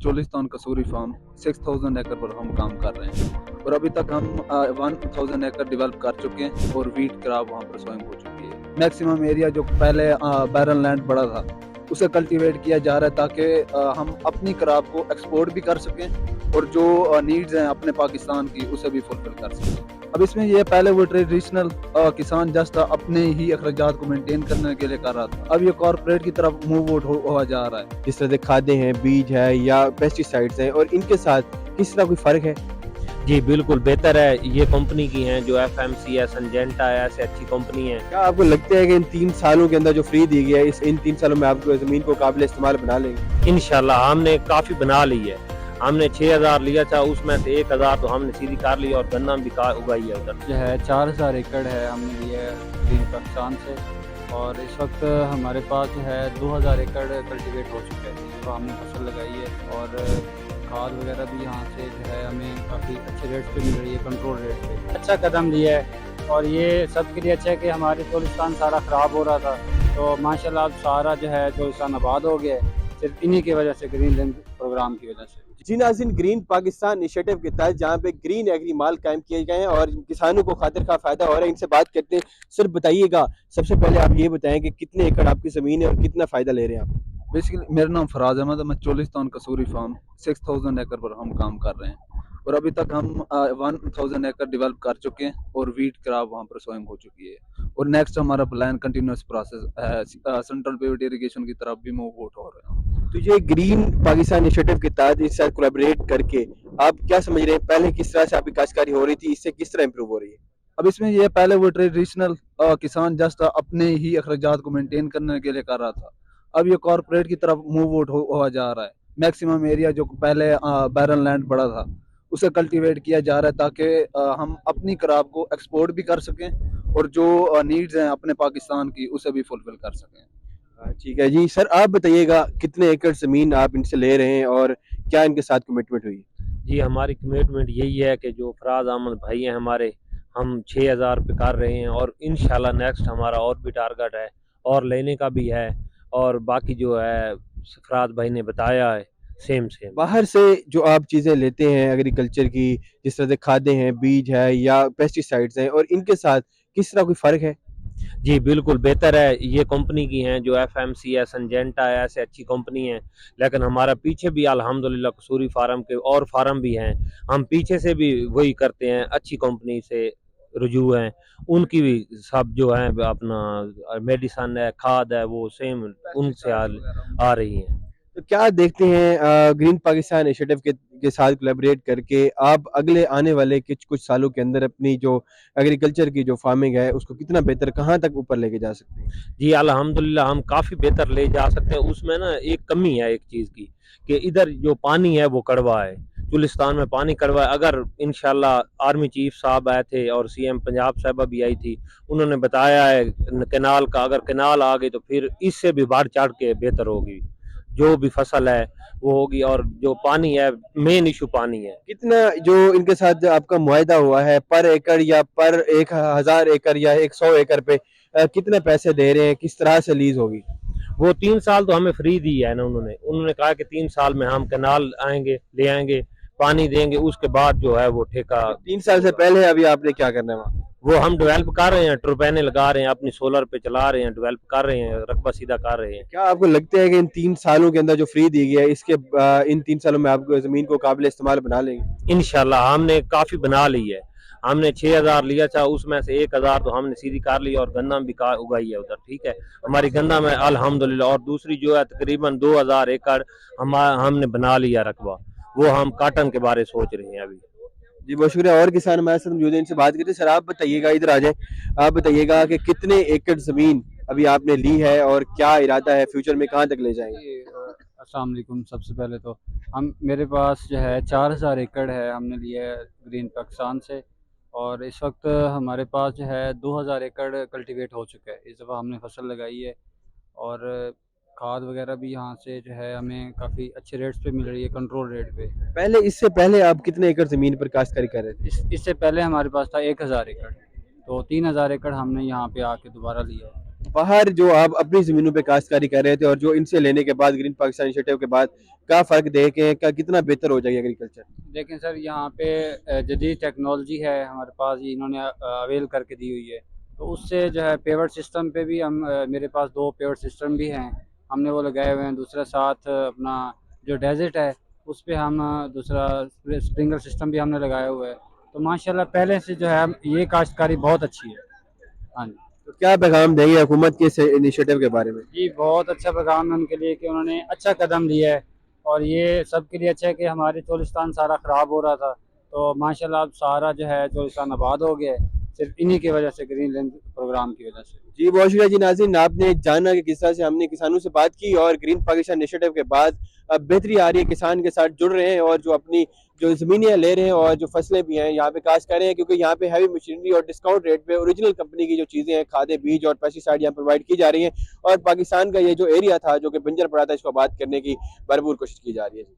चोलिस्तान कसूरी farm 6000 एकड़ पर हम काम कर रहे हैं और अभी तक हम 1000 एकड़ डेवलप कर चुके हैं और वीट क्रॉप वहाँ पर सोइंग हो चुकी है। मैक्सिमम एरिया जो पहले बैरन लैंड बड़ा था उसे कल्टीवेट किया जा रहा है ताकि हम अपनी क्रॉप को एक्सपोर्ट भी कर सकें और जो नीड्स हैं अपने पाकिस्तान की उसे भी फुलफिल कर सकें। अब इसमें ये पहले वो ट्रेडिशनल किसान जस्ट अपने ही अखराजात को मेंटेन करने के लिए कर रहा था, अब ये कॉर्पोरेट की तरफ मूव आउट हुआ जा रहा है। जिस तरह से खादें हैं, बीज है या पेस्टिसाइड्स हैं, और इनके साथ किस तरह कोई फ़र्क है? जी बिल्कुल बेहतर है। ये कंपनी की हैं जो FMC है, संजेंटा है, ऐसे अच्छी कंपनी है। क्या आपको लगता है कि इन 3 सालों के अंदर जो फ्री दी गई है, इन 3 सालों में आप ज़मीन को काबिल इस्तेमाल बना लेंगे? इंशाल्लाह हमने काफ़ी बना ली है। हमने 6000 लिया था, उसमें से 1000 तो हमने सीधी कर ली और गन्ना भी उगाई है उधर। जो है 4000 एकड़ है हमने लिया है ग्रीन पाकिस्तान से, और इस वक्त हमारे पास जो है 2000 एकड़ कल्टीवेट हो चुका है, तो हमने फसल लगाई है और खाद वगैरह भी यहाँ से जो है हमें काफ़ी अच्छे रेट पे मिल रही है, कंट्रोल रेट पे। अच्छा कदम लिया है और ये सबके लिए अच्छा है कि हमारे चोलिस्तान सारा ख़राब हो रहा था, तो माशाल्लाह अब सारा जो है चोलिस्तान आबाद हो गया है, सिर्फ इन्हीं की वजह से, ग्रीन लिंक प्रोग्राम की वजह से। जी नाज़रीन, ग्रीन पाकिस्तान इनिशिएटिव के तहत जहाँ पे ग्रीन एग्री माल कायम किए गए हैं और किसानों को खातिर का फ़ायदा हो रहा है, इनसे बात करते हैं। सर बताइएगा, सबसे पहले आप ये बताएं कि कितने एकड़ आपकी ज़मीन है और कितना फ़ायदा ले रहे हैं आप? बेसिकली मेरा नाम फराज अहमद है, मैं चोलिस्तान कसूरी फार्म 6000 एकड़ पर हम काम कर रहे हैं और अभी तक हम 1000 एकड़ डेवलप कर चुके हैं और वीट क्रॉप वहाँ पर सोइंग हो चुकी है और नेक्स्ट हमारा प्लान कंटिन्यूस प्रोसेस है, सेंट्रल पिवट इरिगेशन की तरफ भी मूव आउट हो रहे हैं। तो ये ग्रीन पाकिस्तान इनिशिएटिव के तहत इस साथ कोलैबोरेट करके आप क्या समझ रहे हैं, पहले किस तरह से आपकी काश्तकारी हो रही थी, इससे किस तरह इंप्रूव हो रही है? अब इसमें ये पहले वो ट्रेडिशनल किसान जस्ट अपने ही अखराजात को मेंटेन करने के लिए कर रहा था, अब ये कॉर्पोरेट की तरफ मूव आउट हुआ जा रहा है। मैक्सिमम एरिया जो पहले बैरन लैंड बड़ा था उसे कल्टीवेट किया जा रहा है ताकि हम अपनी क्रॉप को एक्सपोर्ट भी कर सकें और जो नीड्स हैं अपने पाकिस्तान की उसे भी फुलफिल कर सकें। ठीक है जी। सर आप बताइएगा, कितने एकड़ ज़मीन आप इनसे ले रहे हैं और क्या इनके साथ कमिटमेंट हुई? जी हमारी कमिटमेंट यही है कि जो फराज अहमद भाई हैं हमारे, हम 6000 पे कर रहे हैं और इंशाल्लाह नेक्स्ट हमारा और भी टारगेट है और लेने का भी है, और बाकी जो है फराज भाई ने बताया है सेम। बाहर से जो आप चीज़ें लेते हैं एग्रीकल्चर की, जिस तरह से खादें हैं, बीज है या पेस्टिसाइड्स हैं, और इनके साथ किस तरह कोई फ़र्क है? जी बिल्कुल बेहतर है। ये कंपनी की हैं जो FMC है, संजेंटा है, ऐसे अच्छी कंपनी है। लेकिन हमारा पीछे भी अल्हम्दुलिल्लाह कसूरी फार्म के और फार्म भी हैं, हम पीछे से भी वही करते हैं, अच्छी कंपनी से रुजू हैं, उनकी भी सब जो है अपना मेडिसन है, खाद है, वो सेम उनसे आ रही हैं। तो क्या देखते हैं ग्रीन पाकिस्तान इनिशिएटिव के साथ कोलैबोरेट करके आप अगले आने वाले कुछ सालों के अंदर अपनी जो एग्रीकल्चर की जो फार्मिंग है उसको कितना बेहतर, कहाँ तक ऊपर लेके जा सकते हैं? जी अल्हम्दुलिल्लाह हम काफ़ी बेहतर ले जा सकते हैं। उसमें ना एक कमी है एक चीज़ की, कि इधर जो पानी है वो कड़वा है, चुलिस्तान में पानी कड़वा है। अगर इंशाल्लाह आर्मी चीफ साहब आए थे और CM पंजाब साहिबा भी आई थी, उन्होंने बताया है कैनाल का, अगर कैनाल आ गई तो फिर इससे भी बढ़ चढ़ के बेहतर होगी, जो भी फसल है वो होगी। और जो पानी है, मेन इशू पानी है। कितना जो इनके साथ आपका मुआहदा हुआ है पर एकड़ या पर 1000 एकड़ या 100 एकड़ पे कितने पैसे दे रहे हैं, किस तरह से लीज होगी? वो 3 साल तो हमें फ्री दी है ना उन्होंने कहा कि 3 साल में हम कैनाल आएंगे, ले आएंगे, पानी देंगे, उसके बाद जो है वो ठेका। 3 साल से पहले अभी आपने क्या करना है वहाँ? वो हम डेवलप कर रहे हैं, टर्बाइनें लगा रहे हैं, अपनी सोलर पे चला रहे हैं, डेवलप कर रहे हैं, रकबा सीधा कर रहे हैं। क्या आपको लगता है कि इन 3 सालों के अंदर जो फ्री दी गई है, इसके इन 3 सालों में आप ज़मीन को काबिल इस्तेमाल बना लेंगे? इंशाल्लाह हमने काफ़ी बना ली है। हमने 6000 लिया था, उसमें से 1000 तो हमने सीधी कर ली और गन्ना भी उगाई है उधर। ठीक है, हमारी गन्ना में अल्हम्दुलिल्लाह, और दूसरी जो है तकरीबन 2000 एकड़ हमने बना लिया रकबा, वो हम काटन के बारे सोच रहे हैं अभी। जी बहुत शुक्रिया। और किसान हमारे साथ मौजूद हैं, इनसे बात करते हैं। सर आप बताइएगा, इधर आ जाएं, आप बताइएगा कि कितने एकड़ ज़मीन अभी आपने ली है और क्या इरादा है, फ्यूचर में कहाँ तक ले जाएंगे? अस्सलाम वालेकुम। सबसे पहले तो हम, मेरे पास जो है 4000 एकड़ है, हमने लिया है ग्रीन पाकिस्तान से, और इस वक्त हमारे पास जो है 2000 एकड़ कल्टीवेट हो चुका है। इस दफ़ा हमने फसल लगाई है और खाद वगैरह भी यहाँ से जो है हमें काफ़ी अच्छे रेट्स पे मिल रही है, कंट्रोल रेट पे। पहले, इससे पहले आप कितने एकड़ ज़मीन पर काश्तकारी कर रहे थे? इससे पहले हमारे पास था 1000 एकड़, तो 3000 एकड़ हमने यहाँ पे आके दोबारा लिया है। बाहर जो आप अपनी ज़मीनों पे काश्तकारी कर रहे थे और जो इनसे लेने के बाद ग्रीन पाकिस्तान इनिशिएटिव के बाद क्या फ़र्क देखें, क्या कितना बेहतर हो जाएगा एग्रीकल्चर? लेकिन सर यहाँ पे जदीद टेक्नोलॉजी है हमारे पास, ये इन्होंने अवेल करके दी हुई है। तो उससे जो है पेवर सिस्टम पे भी हम मेरे पास 2 पेवर सिस्टम भी हैं, हमने वो लगाए हुए हैं। दूसरा साथ अपना जो डेज़र्ट है उस पे हम दूसरा स्प्रिंकलर सिस्टम भी हमने लगाया हुआ है। तो माशाल्लाह पहले से जो है ये काश्तकारी बहुत अच्छी है। हाँ जी। तो क्या पैगाम देंगे हुकूमत के इस इनिशिएटिव के बारे में? जी, बहुत अच्छा पैगाम है उनके लिए कि उन्होंने अच्छा कदम लिया है, और ये सबके लिए अच्छा है कि हमारे चोलिस्तान सारा ख़राब हो रहा था, तो माशाल्लाह अब सारा जो है चोलिस्तान आबाद हो गया है, सिर्फ इन्हीं की वजह से, ग्रीन लैंड प्रोग्राम की वजह से। जी, बहुत शुक्रिया जी नाज़रीन, आपने जाना कि किस तरह से हमने किसानों से बात की और ग्रीन पाकिस्तान इनिशिएटिव के बाद अब बेहतरी आ रही है, किसान के साथ जुड़ रहे हैं और जो अपनी जो ज़मीनें ले रहे हैं और जो फसलें भी हैं यहाँ पे काश्त कर रहे हैं, क्योंकि यहाँ पे हैवी मशीनरी और डिस्काउंट रेट पे ओरिजिनल कंपनी की जो चीज़ें हैं, खादें, बीज और पेस्टिसाइड यहाँ प्रोवाइड की जा रही हैं और पाकिस्तान का ये जो एरिया था जो कि बंजर पड़ा था, इसको आबाद करने की भरपूर कोशिश की जा रही है।